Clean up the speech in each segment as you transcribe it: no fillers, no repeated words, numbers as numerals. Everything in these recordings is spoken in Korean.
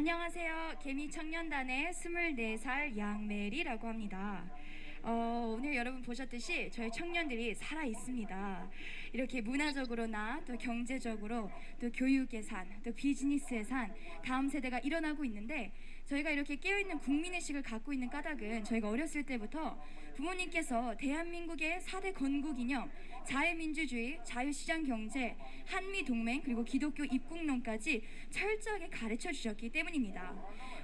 안녕하세요. 개미청년단의 24살 양메리라고 합니다. 오늘 여러분 보셨듯이 저희 청년들이 살아있습니다. 이렇게 문화적으로나 또 경제적으로 또 교육의 산, 또 비즈니스의 산, 다음 세대가 일어나고 있는데, 저희가 이렇게 깨어있는 국민의식을 갖고 있는 까닭은 저희가 어렸을 때부터 부모님께서 대한민국의 4대 건국이념, 자유민주주의, 자유시장 경제, 한미동맹, 그리고 기독교 입국론까지 철저하게 가르쳐 주셨기 때문입니다.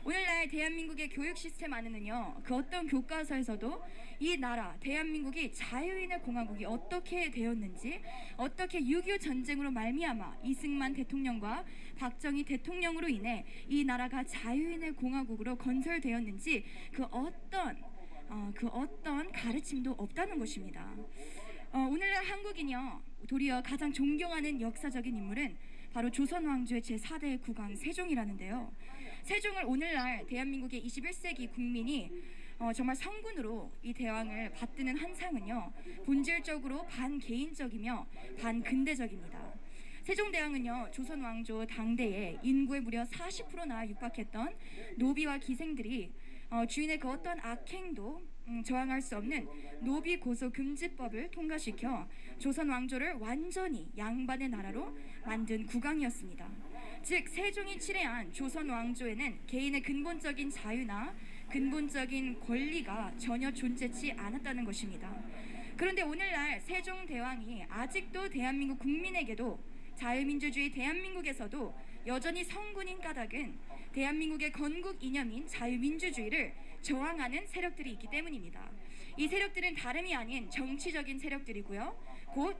오늘날 대한민국의 교육 시스템 안에는요, 그 어떤 교과서에서도 이 나라 대한민국이 자유인의 공화국이 어떻게 되었는지, 어떻게 6.25 전쟁으로 말미암아 이승만 대통령과 박정희 대통령으로 인해 이 나라가 자유인의 공화국으로 건설되었는지 그 어떤 가르침도 없다는 것입니다. 오늘날 한국인요, 도리어 가장 존경하는 역사적인 인물은 바로 조선왕조의 제4대 국왕 세종이라는데요. 세종을 오늘날 대한민국의 21세기 국민이 정말 성군으로 이 대왕을 받드는 한상은요, 본질적으로 반개인적이며 반근대적입니다. 세종대왕은요, 조선왕조 당대에 인구의 무려 40%나 육박했던 노비와 기생들이 주인의 그 어떤 악행도 저항할 수 없는 노비 고소 금지법을 통과시켜 조선 왕조를 완전히 양반의 나라로 만든 국왕이었습니다. 즉, 세종이 칠해한 조선 왕조에는 개인의 근본적인 자유나 근본적인 권리가 전혀 존재치 않았다는 것입니다. 그런데 오늘날 세종대왕이 아직도 대한민국 국민에게도 자유민주주의 대한민국에서도 여전히 성군인 까닭은 대한민국의 건국 이념인 자유민주주의를 저항하는 세력들이 있기 때문입니다. 이 세력들은 다름이 아닌 정치적인 세력들이고요, 곧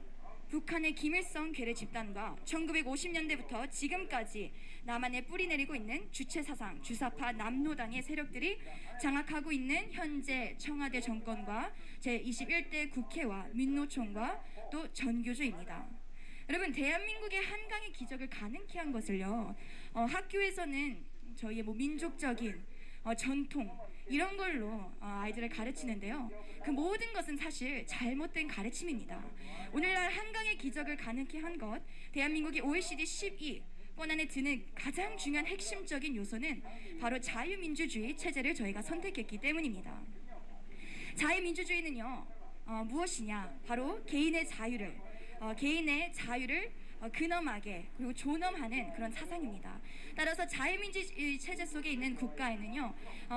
북한의 김일성 괴뢰 집단과 1950년대부터 지금까지 남한에 뿌리내리고 있는 주체사상 주사파 남노당의 세력들이 장악하고 있는 현재 청와대 정권과 제21대 국회와 민노총과 또 전교조입니다. 여러분, 대한민국의 한강의 기적을 가능케 한 것을요, 학교에서는 저희의 민족적인 전통 이런 걸로 아이들을 가르치는데요, 그 모든 것은 사실 잘못된 가르침입니다. 오늘날 한강의 기적을 가능케 한 것, 대한민국이 OECD 12권 안에 드는 가장 중요한 핵심적인 요소는 바로 자유민주주의 체제를 저희가 선택했기 때문입니다. 자유민주주의는요, 무엇이냐? 바로 개인의 자유를 근엄하게 그리고 존엄하는 그런 사상입니다. 따라서 자유민주주의 체제 속에 있는 국가에는요,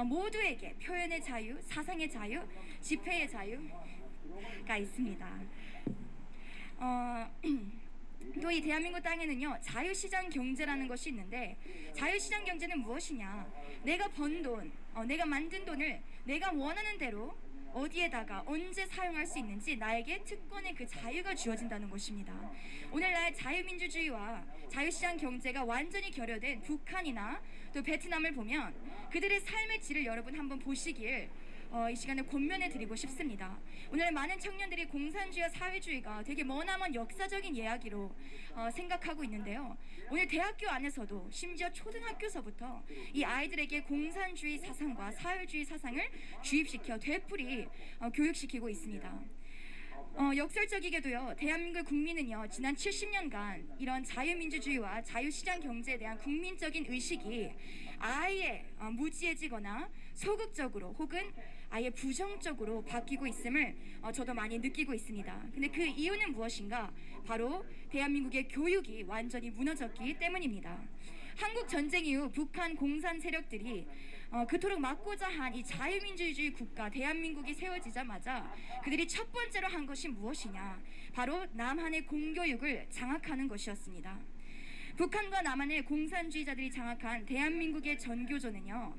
모두에게 표현의 자유, 사상의 자유, 집회의 자유가 있습니다. 또 이 대한민국 땅에는요, 자유시장 경제라는 것이 있는데, 자유시장 경제는 무엇이냐? 내가 번 돈, 내가 만든 돈을 내가 원하는 대로 어디에다가 언제 사용할 수 있는지 나에게 특권의 그 자유가 주어진다는 것입니다. 오늘날 자유민주주의와 자유시장 경제가 완전히 결여된 북한이나 또 베트남을 보면 그들의 삶의 질을 여러분 한번 보시길 이 시간에 권면해 드리고 싶습니다. 오늘 많은 청년들이 공산주의와 사회주의가 되게 머나먼 역사적인 이야기로 생각하고 있는데요, 오늘 대학교 안에서도 심지어 초등학교서부터 이 아이들에게 공산주의 사상과 사회주의 사상을 주입시켜 되풀이 교육시키고 있습니다. 역설적이게도요, 대한민국 국민은요, 지난 70년간 이런 자유민주주의와 자유시장 경제에 대한 국민적인 의식이 아예 무지해지거나 소극적으로 혹은 아예 부정적으로 바뀌고 있음을 저도 많이 느끼고 있습니다. 근데 그 이유는 무엇인가? 바로 대한민국의 교육이 완전히 무너졌기 때문입니다. 한국 전쟁 이후 북한 공산 세력들이 그토록 막고자 한 이 자유민주주의 국가 대한민국이 세워지자마자 그들이 첫 번째로 한 것이 무엇이냐? 바로 남한의 공교육을 장악하는 것이었습니다. 북한과 남한의 공산주의자들이 장악한 대한민국의 전교조는요,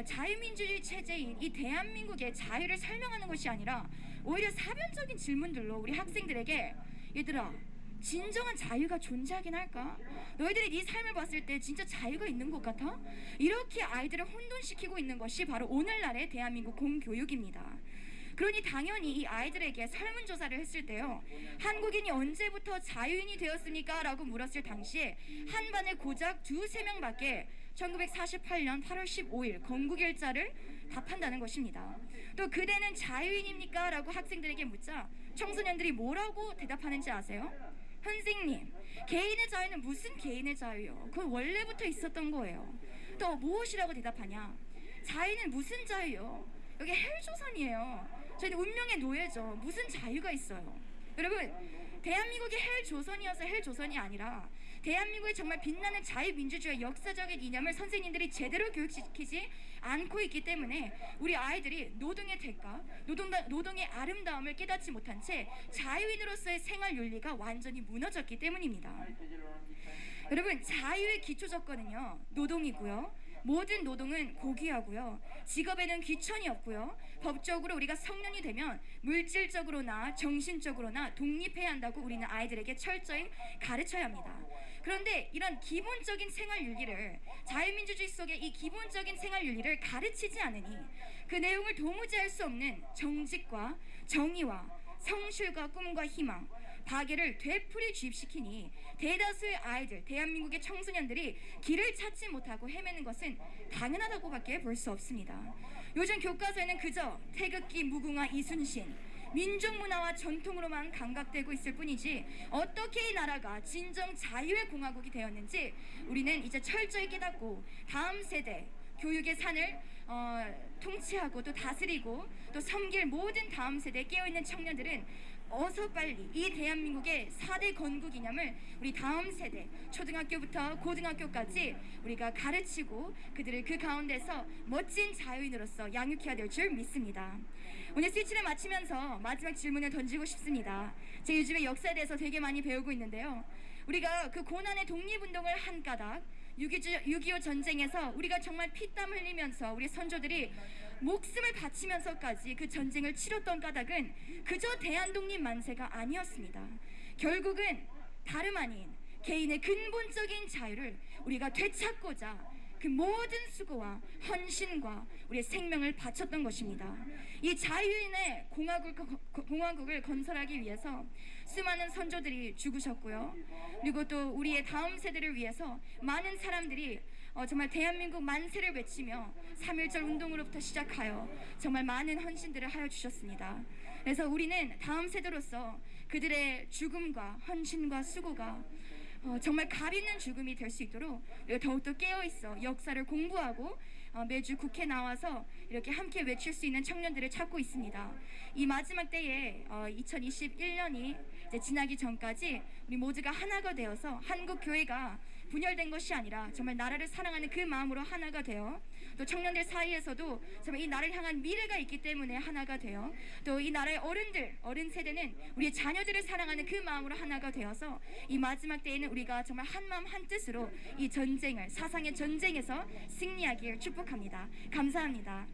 자유민주주의 체제인 이 대한민국의 자유를 설명하는 것이 아니라 오히려 사변적인 질문들로 우리 학생들에게, 얘들아, 진정한 자유가 존재하긴 할까? 너희들이 네 삶을 봤을 때 진짜 자유가 있는 것 같아? 이렇게 아이들을 혼돈시키고 있는 것이 바로 오늘날의 대한민국 공교육입니다. 그러니 당연히 이 아이들에게 설문조사를 했을 때요, 한국인이 언제부터 자유인이 되었습니까? 라고 물었을 당시에 한 반에 고작 2~3명밖에 1948년 8월 15일 건국일자를 답한다는 것입니다. 또 그대는 자유인입니까? 라고 학생들에게 묻자 청소년들이 뭐라고 대답하는지 아세요? 선생님, 개인의 자유는 무슨 개인의 자유요? 그건 원래부터 있었던 거예요. 또 무엇이라고 대답하냐? 자유는 무슨 자유요? 여기 헬조선이에요. 저희는 운명의 노예죠. 무슨 자유가 있어요? 여러분, 대한민국이 헬조선이어서 헬조선이 아니라 대한민국의 정말 빛나는 자유민주주의 역사적인 이념을 선생님들이 제대로 교육시키지 않고 있기 때문에 우리 아이들이 노동의 대가, 노동의 아름다움을 깨닫지 못한 채 자유인으로서의 생활 윤리가 완전히 무너졌기 때문입니다. 여러분, 자유의 기초 조건은요, 노동이고요. 모든 노동은 고귀하고요. 직업에는 귀천이 없고요. 법적으로 우리가 성년이 되면 물질적으로나 정신적으로나 독립해야 한다고 우리는 아이들에게 철저히 가르쳐야 합니다. 그런데 이런 기본적인 생활 윤리를, 자유민주주의 속의 이 기본적인 생활 윤리를 가르치지 않으니 그 내용을 도무지 알 수 없는 정직과 정의와 성실과 꿈과 희망, 박애를 되풀이 주입시키니 대다수의 아이들, 대한민국의 청소년들이 길을 찾지 못하고 헤매는 것은 당연하다고밖에 볼 수 없습니다. 요즘 교과서에는 그저 태극기, 무궁화, 이순신, 민족문화와 전통으로만 감각되고 있을 뿐이지 어떻게 이 나라가 진정 자유의 공화국이 되었는지 우리는 이제 철저히 깨닫고 다음 세대 교육의 산을 통치하고 또 다스리고 또 섬길 모든 다음 세대에 깨어있는 청년들은 어서 빨리 이 대한민국의 4대 건국 이념을 우리 다음 세대 초등학교부터 고등학교까지 우리가 가르치고 그들을 그 가운데서 멋진 자유인으로서 양육해야 될 줄 믿습니다. 오늘 스피치를 마치면서 마지막 질문을 던지고 싶습니다. 제가 요즘에 역사에 대해서 되게 많이 배우고 있는데요. 우리가 그 고난의 독립운동을 한 까닭, 6.25 전쟁에서 우리가 정말 피땀 흘리면서 우리 선조들이 목숨을 바치면서까지 그 전쟁을 치렀던 까닭은 그저 대한독립 만세가 아니었습니다. 결국은 다름 아닌 개인의 근본적인 자유를 우리가 되찾고자 그 모든 수고와 헌신과 우리의 생명을 바쳤던 것입니다. 이 자유인의 공화국을 건설하기 위해서 수많은 선조들이 죽으셨고요. 그리고 또 우리의 다음 세대를 위해서 많은 사람들이 정말 대한민국 만세를 외치며 3.1절 운동으로부터 시작하여 정말 많은 헌신들을 하여 주셨습니다. 그래서 우리는 다음 세대로서 그들의 죽음과 헌신과 수고가 정말 갈 있는 죽음이 될 수 있도록 우리가 더욱더 깨어있어 역사를 공부하고 매주 국회 나와서 이렇게 함께 외칠 수 있는 청년들을 찾고 있습니다. 이 마지막 때에 2021년이 이제 지나기 전까지 우리 모두가 하나가 되어서 한국 교회가 분열된 것이 아니라 정말 나라를 사랑하는 그 마음으로 하나가 되어 또 청년들 사이에서도 정말 이 나라를 향한 미래가 있기 때문에 하나가 되어 또 이 나라의 어른 세대는 우리의 자녀들을 사랑하는 그 마음으로 하나가 되어서 이 마지막 때에는 우리가 정말 한 마음 한 뜻으로 이 전쟁을, 사상의 전쟁에서 승리하기를 축복합니다. 감사합니다.